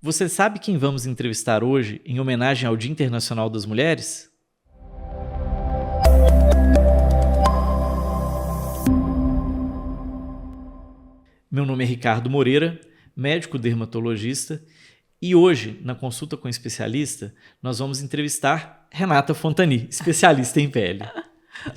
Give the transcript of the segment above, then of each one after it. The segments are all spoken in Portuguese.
Você sabe quem vamos entrevistar hoje em homenagem ao Dia Internacional das Mulheres? Meu nome é Ricardo Moreira, médico dermatologista, e hoje, na consulta com especialista, nós vamos entrevistar Renata Fontani, especialista em pele.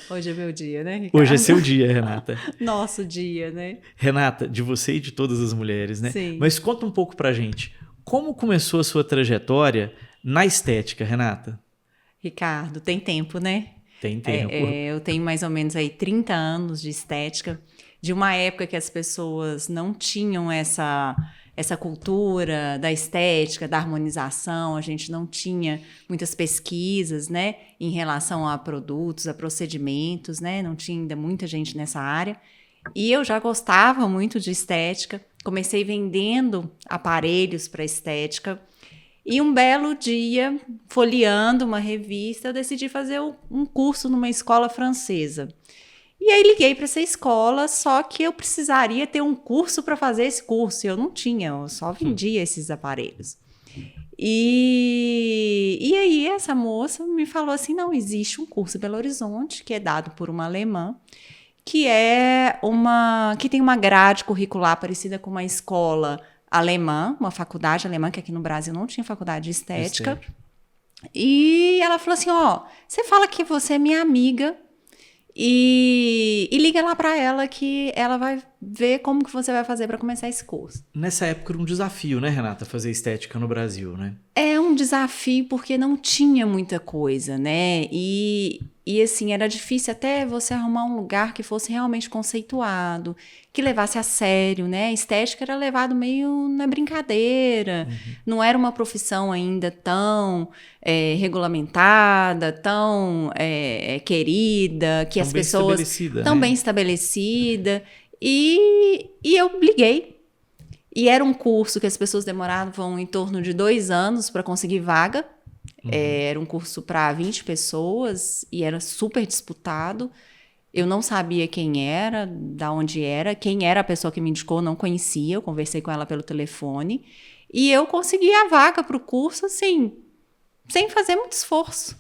Hoje é meu dia, né, Ricardo? Hoje é seu dia, Renata. Nosso dia, né? Renata, de você e de todas as mulheres, né? Sim. Mas conta um pouco pra gente, como começou a sua trajetória na estética, Renata? Ricardo, tem tempo, né? Tem tempo. Eu tenho mais ou menos aí 30 anos de estética, de uma época que as pessoas não tinham essa cultura da estética, da harmonização, a gente não tinha muitas pesquisas, né, em relação a produtos, a procedimentos, né, não tinha ainda muita gente nessa área. E eu já gostava muito de estética, comecei vendendo aparelhos para estética, e um belo dia, folheando uma revista, eu decidi fazer um curso numa escola francesa. E aí liguei para essa escola, só que eu precisaria ter um curso para fazer esse curso. Eu não tinha, eu só vendia esses aparelhos. E aí essa moça me falou assim, não, existe um curso em Belo Horizonte, que é dado por uma alemã, que tem uma grade curricular parecida com uma escola alemã, uma faculdade alemã, que aqui no Brasil não tinha faculdade de estética. E ela falou assim, você fala que você é minha amiga, e liga lá para ela que ela vai ver como que você vai fazer para começar esse curso. Nessa época era um desafio, né, Renata, fazer estética no Brasil, né? É um desafio porque não tinha muita coisa, né? E assim, era difícil até você arrumar um lugar que fosse realmente conceituado, que levasse a sério, né? A estética era levado meio na brincadeira, não era uma profissão ainda tão regulamentada, tão querida, que Tão as bem pessoas... estabelecida, Tão né? bem estabelecida. E eu liguei. E era um curso que as pessoas demoravam em torno de 2 anos para conseguir vaga. Era um curso para 20 pessoas e era super disputado. Eu não sabia quem era, da onde era. Quem era a pessoa que me indicou, não conhecia. Eu conversei com ela pelo telefone. E eu consegui a vaga para o curso, assim, sem fazer muito esforço.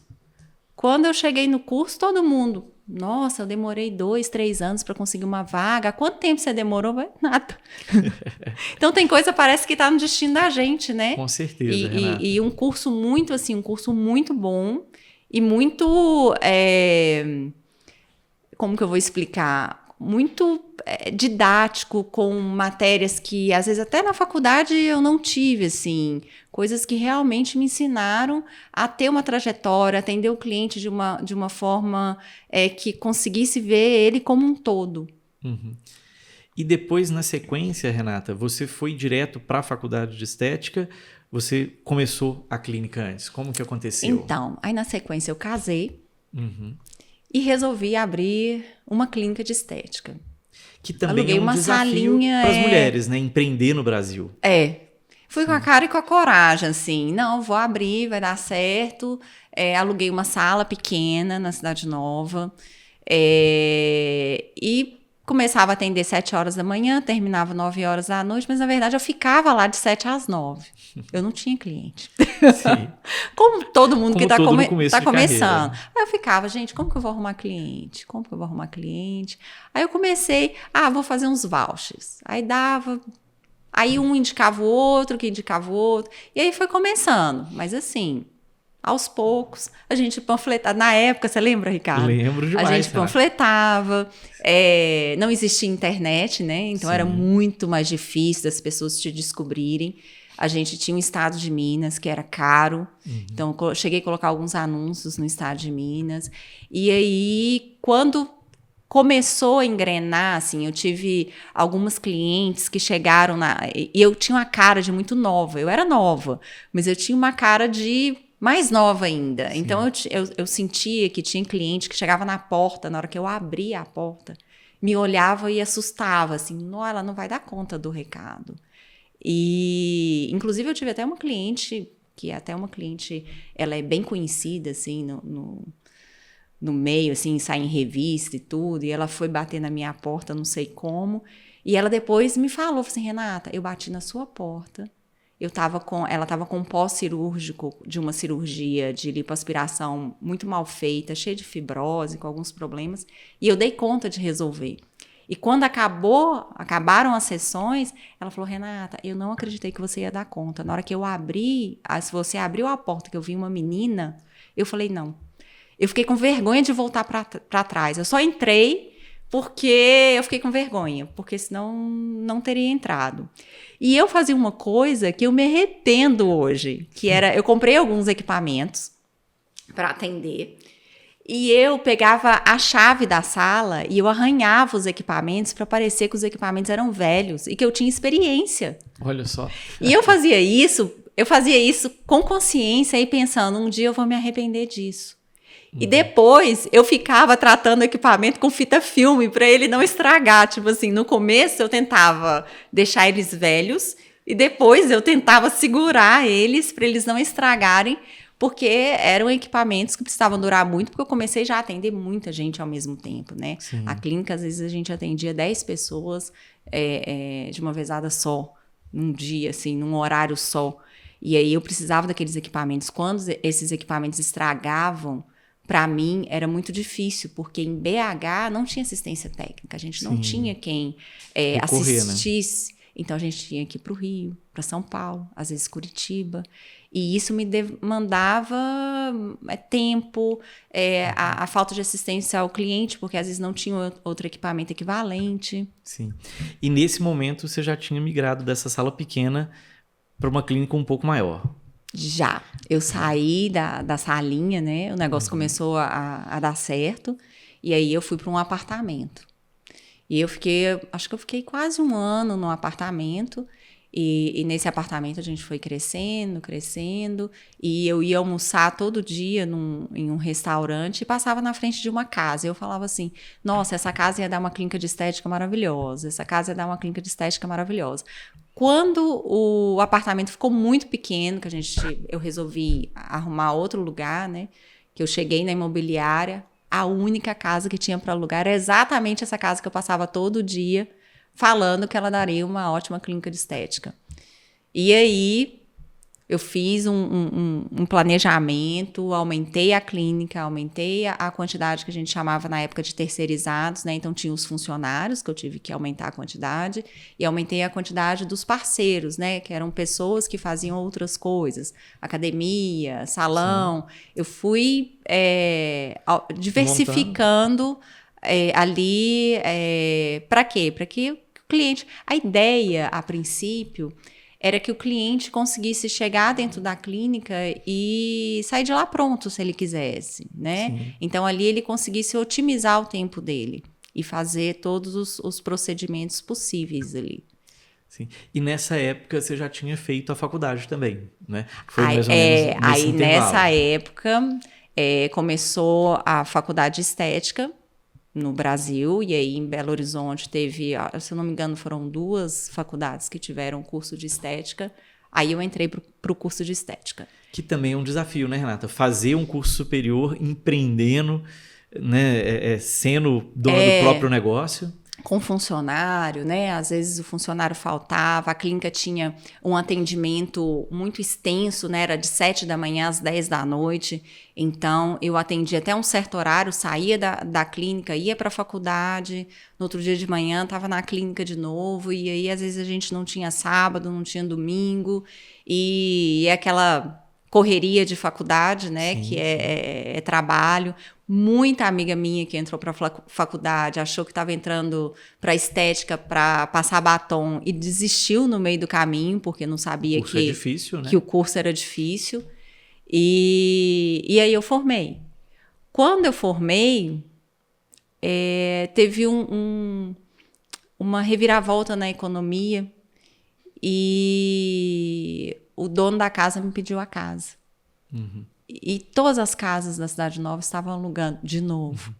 Quando eu cheguei no curso, todo mundo... Nossa, eu demorei 2, 3 anos para conseguir uma vaga. Há quanto tempo você demorou? Nada. Então tem coisa, parece que está no destino da gente, né? Com certeza, Renata. E um curso muito, assim, um curso muito bom e muito... como que eu vou explicar? Muito didático, com matérias que, às vezes, até na faculdade eu não tive, assim, coisas que realmente me ensinaram a ter uma trajetória, atender o cliente de uma forma que conseguisse ver ele como um todo. E depois, na sequência, Renata, você foi direto para a faculdade de estética, você começou a clínica antes. Como que aconteceu? Então, aí na sequência eu casei e resolvi abrir uma clínica de estética. Que também Aluguei é um uma desafio salinha, para as mulheres, né? Empreender no Brasil. Fui com a cara e com a coragem, assim, não, vou abrir, vai dar certo. Aluguei uma sala pequena na Cidade Nova e começava a atender 7 horas da manhã, terminava 9 horas da noite, mas na verdade eu ficava lá de 7 às 9. Eu não tinha cliente. Sim. Como todo mundo Como que está todo no começo de começando. carreira. Aí eu ficava, gente, como que eu vou arrumar cliente? Como que eu vou arrumar cliente? Aí eu comecei, vou fazer uns vouchers. Aí dava... Aí um indicava o outro, que indicava o outro. E aí foi começando. Mas assim, aos poucos, a gente panfletava. Na época, você lembra, Ricardo? Lembro demais, A gente Renata. panfletava. Não existia internet, né? Então era muito mais difícil das pessoas te descobrirem. A gente tinha um estado de Minas, que era caro. Então, eu cheguei a colocar alguns anúncios no estado de Minas. E aí, quando... começou a engrenar, assim, eu tive algumas clientes que chegaram e eu tinha uma cara de muito nova, eu era nova, mas eu tinha uma cara de mais nova ainda. Sim. Então eu sentia que tinha cliente que chegava na porta, na hora que eu abria a porta, me olhava e assustava, assim, não, ela não vai dar conta do recado. E, inclusive, eu tive até uma cliente, ela é bem conhecida, assim, no meio, assim, sai em revista e tudo, e ela foi bater na minha porta, não sei como, e ela depois me falou assim, Renata, eu bati na sua porta, ela estava com um pós-cirúrgico de uma cirurgia de lipoaspiração muito mal feita, cheia de fibrose, com alguns problemas, e eu dei conta de resolver. E quando acabaram as sessões, ela falou, Renata, eu não acreditei que você ia dar conta. Na hora que eu se você abriu a porta que eu vi uma menina, eu falei, não. Eu fiquei com vergonha de voltar para trás. Eu só entrei porque eu fiquei com vergonha, porque senão não teria entrado. E eu fazia uma coisa que eu me arrependo hoje, que era, eu comprei alguns equipamentos para atender, e eu pegava a chave da sala e eu arranhava os equipamentos para parecer que os equipamentos eram velhos e que eu tinha experiência. Olha só. E eu fazia isso com consciência e pensando, um dia eu vou me arrepender disso. E depois eu ficava tratando o equipamento com fita filme para ele não estragar. Tipo assim, no começo eu tentava deixar eles velhos e depois eu tentava segurar eles para eles não estragarem, porque eram equipamentos que precisavam durar muito, porque eu comecei já a atender muita gente ao mesmo tempo, né? Sim. A clínica, às vezes, a gente atendia 10 pessoas de uma vezada só, num dia, assim, num horário só. E aí eu precisava daqueles equipamentos. Quando esses equipamentos estragavam, para mim era muito difícil, porque em BH não tinha assistência técnica, a gente não tinha quem assistisse. Né? Então a gente tinha que ir para o Rio, para São Paulo, às vezes Curitiba. E isso me demandava tempo, a falta de assistência ao cliente, porque às vezes não tinha outro equipamento equivalente. Sim. E nesse momento você já tinha migrado dessa sala pequena para uma clínica um pouco maior. Já. Eu saí da salinha, né? O negócio começou a dar certo. E aí eu fui para um apartamento. E acho que eu fiquei quase um ano no apartamento. E nesse apartamento a gente foi crescendo. E eu ia almoçar todo dia em um restaurante e passava na frente de uma casa. Eu falava assim, nossa, essa casa ia dar uma clínica de estética maravilhosa. Essa casa ia dar uma clínica de estética maravilhosa. Quando o apartamento ficou muito pequeno, que eu resolvi arrumar outro lugar, né? Que eu cheguei na imobiliária, a única casa que tinha para alugar era exatamente essa casa que eu passava todo dia, falando que ela daria uma ótima clínica de estética. E aí eu fiz um planejamento, aumentei a clínica, aumentei a quantidade que a gente chamava na época de terceirizados, né? Então tinha os funcionários, que eu tive que aumentar a quantidade, e aumentei a quantidade dos parceiros, né? Que eram pessoas que faziam outras coisas, academia, salão. Sim. Eu fui diversificando ali, para quê? Para que o cliente... A ideia, a princípio, era que o cliente conseguisse chegar dentro da clínica e sair de lá pronto, se ele quisesse, né? Sim. Então, ali ele conseguisse otimizar o tempo dele e fazer todos os procedimentos possíveis ali. Sim. E nessa época você já tinha feito a faculdade também, né? Foi mais ou menos nesse aí intervalo. Nessa época começou a faculdade de estética no Brasil, e aí em Belo Horizonte teve, se eu não me engano, foram 2 faculdades que tiveram curso de estética. Aí eu entrei para o curso de estética. Que também é um desafio, né, Renata? Fazer um curso superior empreendendo, né, sendo dona do próprio negócio. Com funcionário, né? Às vezes o funcionário faltava, a clínica tinha um atendimento muito extenso, né? Era de 7 da manhã às 10 da noite. Então, eu atendia até um certo horário, saía da clínica, ia para a faculdade, no outro dia de manhã estava na clínica de novo, e aí às vezes a gente não tinha sábado, não tinha domingo, e aquela correria de faculdade, né? Sim, que é trabalho. Muita amiga minha que entrou para a faculdade achou que estava entrando para estética para passar batom e desistiu no meio do caminho, porque não sabia que o curso era difícil. E aí eu formei. Quando eu formei, teve uma reviravolta na economia e o dono da casa me pediu a casa. Uhum. E todas as casas da Cidade Nova estavam alugando de novo.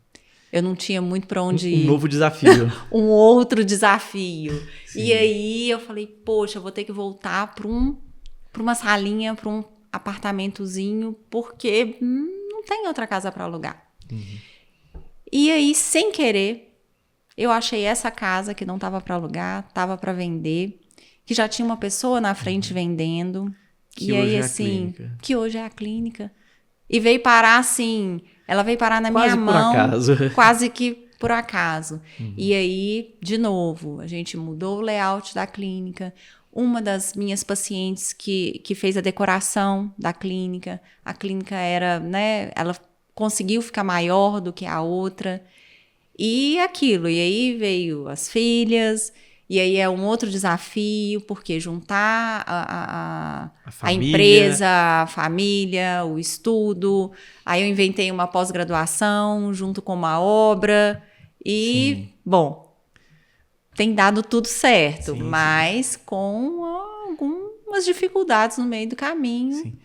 Eu não tinha muito para onde ir. Um novo desafio. Um outro desafio. Sim. E aí eu falei, poxa, eu vou ter que voltar para uma salinha, para um apartamentozinho, porque não tem outra casa para alugar. Uhum. E aí, sem querer, eu achei essa casa que não estava para alugar, estava para vender. que já tinha uma pessoa na frente vendendo. Que e hoje aí, é a assim, clínica. que hoje é a clínica. E veio parar assim, ela veio parar na Quase minha por mão. acaso. Quase que por acaso. E aí, de novo, a gente mudou o layout da clínica. Uma das minhas pacientes que fez a decoração da clínica, a clínica era, né, ela conseguiu ficar maior do que a outra. E aquilo, e aí veio as filhas, e aí é um outro desafio, porque juntar a família. empresa, a família, o estudo. Aí eu inventei uma pós-graduação junto com uma obra. E, Sim. bom, tem dado tudo certo, Sim, mas com algumas dificuldades no meio do caminho. Sim.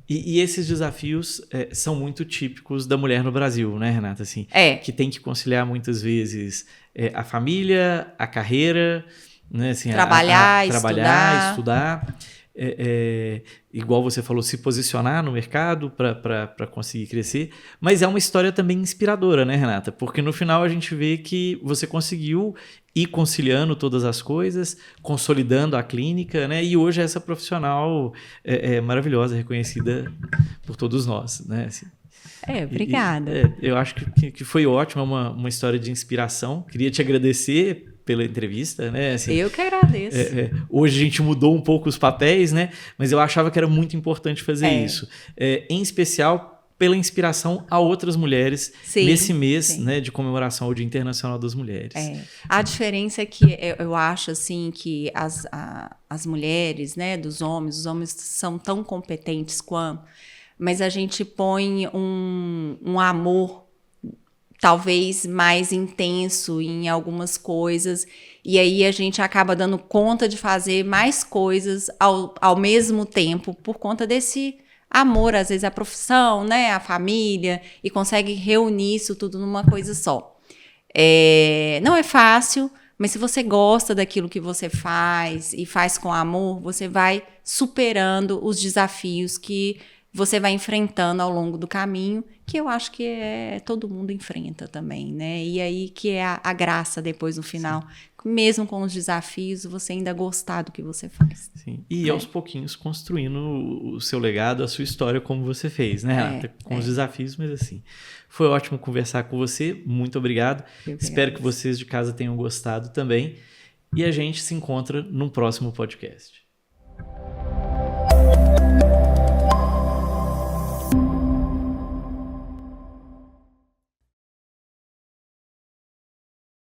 E esses desafios são muito típicos da mulher no Brasil, né, Renata? Assim, que tem que conciliar muitas vezes a família, a carreira, né? Assim, trabalhar, estudar. Igual você falou, se posicionar no mercado para conseguir crescer. Mas é uma história também inspiradora, né, Renata? Porque no final a gente vê que você conseguiu ir conciliando todas as coisas, consolidando a clínica, né? E hoje essa profissional maravilhosa, reconhecida por todos nós, né? Assim, obrigada. Eu acho que foi ótimo, é uma história de inspiração. Queria te agradecer pela entrevista, né? Assim, eu que agradeço. Hoje a gente mudou um pouco os papéis, né? Mas eu achava que era muito importante fazer isso. Em especial pela inspiração a outras mulheres nesse mês, né, de comemoração ao Dia Internacional das Mulheres. A diferença é que eu acho assim que as mulheres, né, os homens são tão competentes quanto, mas a gente põe um amor talvez mais intenso em algumas coisas, e aí a gente acaba dando conta de fazer mais coisas ao mesmo tempo, por conta desse amor, às vezes a profissão, né, a família, e consegue reunir isso tudo numa coisa só. Não é fácil, mas se você gosta daquilo que você faz e faz com amor, você vai superando os desafios que você vai enfrentando ao longo do caminho, que eu acho que todo mundo enfrenta também, né? E aí que é a graça depois no final. Sim. Mesmo com os desafios, você ainda gostar do que você faz. Sim. E aos pouquinhos construindo o seu legado, a sua história, como você fez, né, Renata? Com os desafios, mas assim, foi ótimo conversar com você. Muito obrigado. Espero que vocês de casa tenham gostado também. E a gente se encontra num próximo podcast.